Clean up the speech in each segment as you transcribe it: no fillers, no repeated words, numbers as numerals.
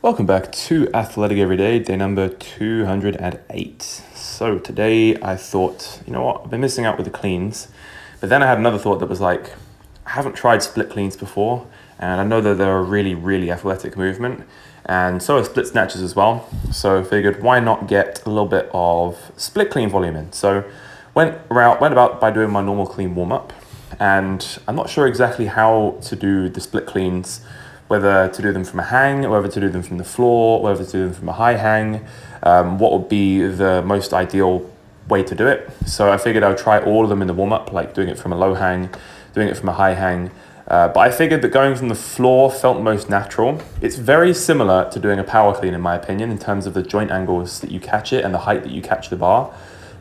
Welcome back to Athletic Everyday, day number 208. So today I thought, you know what, I've been missing out with the cleans, but then I had another thought that was like, I haven't tried split cleans before, and I know that they're a really, really athletic movement, and so are split snatches as well. So I figured, why not get a little bit of split clean volume in? So went about by doing my normal clean warm up, and I'm not sure exactly how to do the split cleans, whether to do them from a hang, whether to do them from the floor, whether to do them from a high hang, what would be the most ideal way to do it. So I figured I would try all of them in the warm-up, like doing it from a low hang, doing it from a high hang. But I figured that going from the floor felt most natural. It's very similar to doing a power clean, in my opinion, in terms of the joint angles that you catch it and the height that you catch the bar.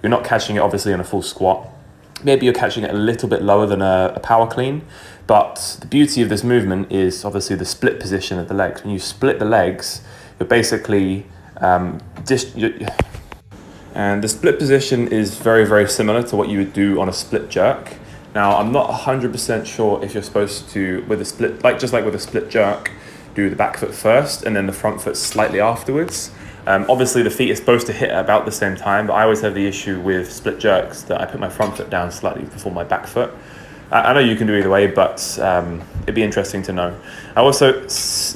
You're not catching it, obviously, in a full squat. Maybe you're catching it a little bit lower than a power clean, but the beauty of this movement is obviously the split position of the legs. When you split the legs, you're basically, and the split position is very, very similar to what you would do on a split jerk. Now, I'm not 100% sure if you're supposed to, with a split, just like with a split jerk, do the back foot first and then the front foot slightly afterwards. Obviously, the feet are supposed to hit at about the same time, but I always have the issue with split jerks that I put my front foot down slightly before my back foot. I know you can do either way, but it'd be interesting to know. I also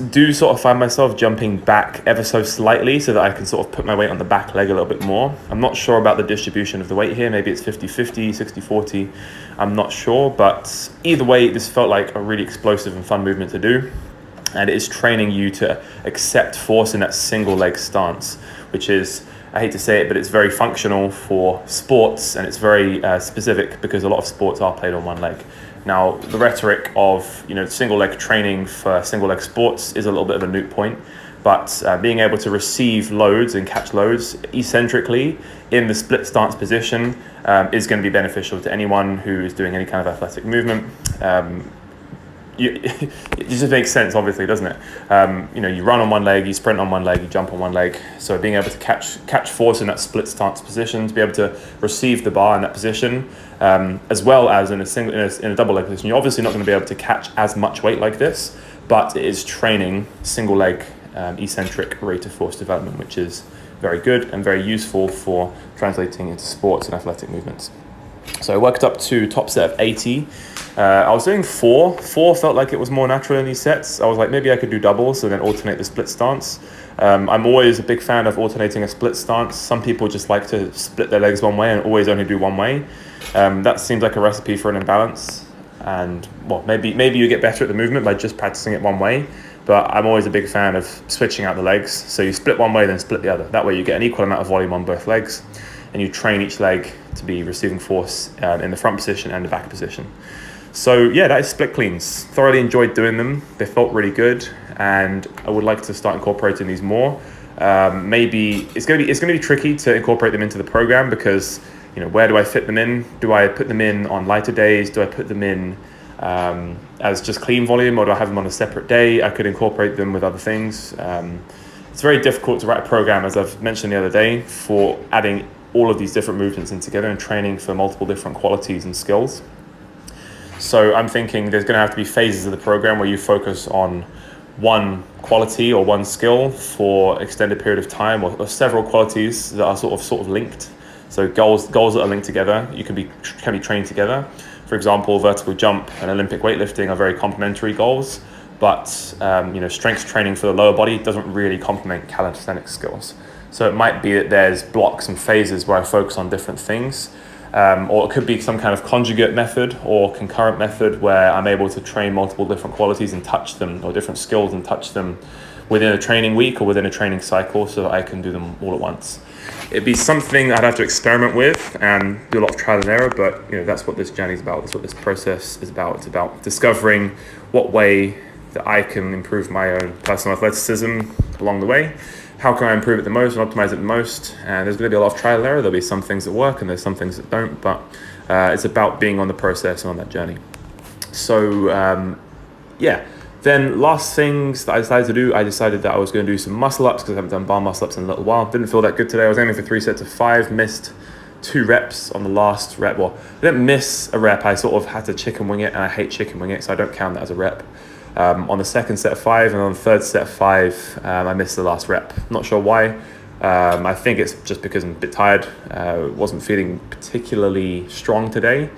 do sort of find myself jumping back ever so slightly so that I can sort of put my weight on the back leg a little bit more. I'm not sure about the distribution of the weight here. Maybe it's 50-50, 60-40. I'm not sure, but either way, this felt like a really explosive and fun movement to do. And it is training you to accept force in that single leg stance, which is, I hate to say it, but it's very functional for sports, and it's very specific because a lot of sports are played on one leg. Now, the rhetoric of single leg training for single leg sports is a little bit of a moot point, but being able to receive loads and catch loads eccentrically in the split stance position is going to be beneficial to anyone who is doing any kind of athletic movement. It just makes sense, obviously, doesn't it? You run on one leg, you sprint on one leg, you jump on one leg. So being able to catch force in that split stance position, to be able to receive the bar in that position, as well as in a double leg position, you're obviously not going to be able to catch as much weight like this, but it is training single leg eccentric rate of force development, which is very good and very useful for translating into sports and athletic movements. So I worked up to top set of 80. I was doing 4. 4 felt like it was more natural in these sets. I was like, maybe I could do doubles and then alternate the split stance. I'm always a big fan of alternating a split stance. Some people just like to split their legs one way and always only do one way. That seems like a recipe for an imbalance. And well, maybe you get better at the movement by just practicing it one way. But I'm always a big fan of switching out the legs. So you split one way, then split the other. That way you get an equal amount of volume on both legs, and you train each leg to be receiving force in the front position and the back position. So yeah, that is split cleans. Thoroughly enjoyed doing them. They felt really good, and I would like to start incorporating these more. Maybe it's going to be tricky to incorporate them into the program because where do I fit them in? Do I put them in on lighter days? Do I put them in as just clean volume, or do I have them on a separate day? I could incorporate them with other things. It's very difficult to write a program, as I've mentioned the other day, for adding all of these different movements in together and training for multiple different qualities and skills. So I'm thinking there's going to have to be phases of the program where you focus on one quality or one skill for extended period of time, or several qualities that are sort of linked. So goals that are linked together, can be trained together. For example, vertical jump and Olympic weightlifting are very complementary goals, but strength training for the lower body doesn't really complement calisthenics skills. So it might be that there's blocks and phases where I focus on different things, or it could be some kind of conjugate method or concurrent method where I'm able to train multiple different qualities and touch them, or different skills and touch them within a training week or within a training cycle so that I can do them all at once. It'd be something I'd have to experiment with and do a lot of trial and error, but that's what this journey is about. That's what this process is about. It's about discovering what way that I can improve my own personal athleticism along the way. How can I improve it the most and optimize it the most? And there's going to be a lot of trial and error. There'll be some things that work and there's some things that don't, but it's about being on the process and on that journey. So then last things that I decided to do, I decided that I was going to do some muscle ups because I haven't done bar muscle ups in a little while. Didn't feel that good today. I was aiming for 3 sets of 5, missed 2 reps on the last rep. Well, I didn't miss a rep. I sort of had to chicken wing it, and I hate chicken wing it, so I don't count that as a rep. On the second set of 5 and on the third set of 5, I missed the last rep. Not sure why. I think it's just because I'm a bit tired. Wasn't feeling particularly strong today.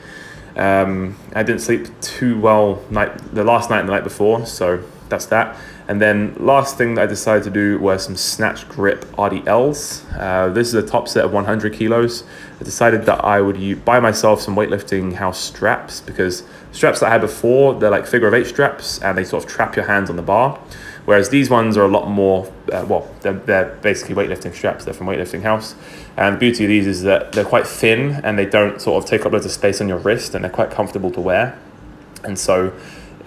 I didn't sleep too well the last night and the night before, so that's that. And then last thing that I decided to do was some Snatch grip RDLs. This is a top set of 100 kilos. I decided that I would buy myself some weightlifting house straps, because straps that I had before, they're like figure of 8 straps and they sort of trap your hands on the bar. Whereas these ones are a lot more, they're basically weightlifting straps. They're from Weightlifting House. And the beauty of these is that they're quite thin and they don't sort of take up loads of space on your wrist, and they're quite comfortable to wear. And so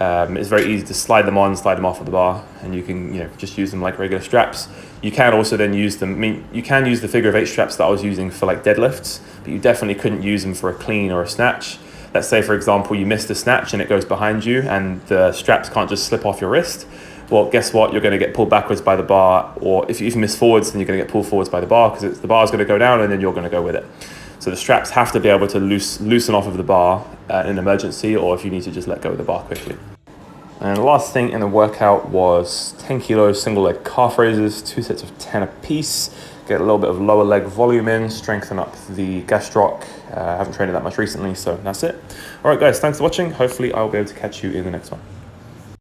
it's very easy to slide them on, slide them off of the bar, and you can just use them like regular straps. You can also then use them, you can use the figure of 8 straps that I was using for like deadlifts, but you definitely couldn't use them for a clean or a snatch. Let's say, for example, you missed a snatch and it goes behind you and the straps can't just slip off your wrist. Well, guess what? You're going to get pulled backwards by the bar, or if you even miss forwards, then you're going to get pulled forwards by the bar, because the bar is going to go down and then you're going to go with it. So the straps have to be able to loosen off of the bar in an emergency, or if you need to just let go of the bar quickly. And the last thing in the workout was 10 kilos single leg calf raises, 2 sets of 10 apiece. Get a little bit of lower leg volume in, strengthen up the gastroc. I haven't trained that much recently, so that's it. All right, guys, thanks for watching. Hopefully I'll be able to catch you in the next one.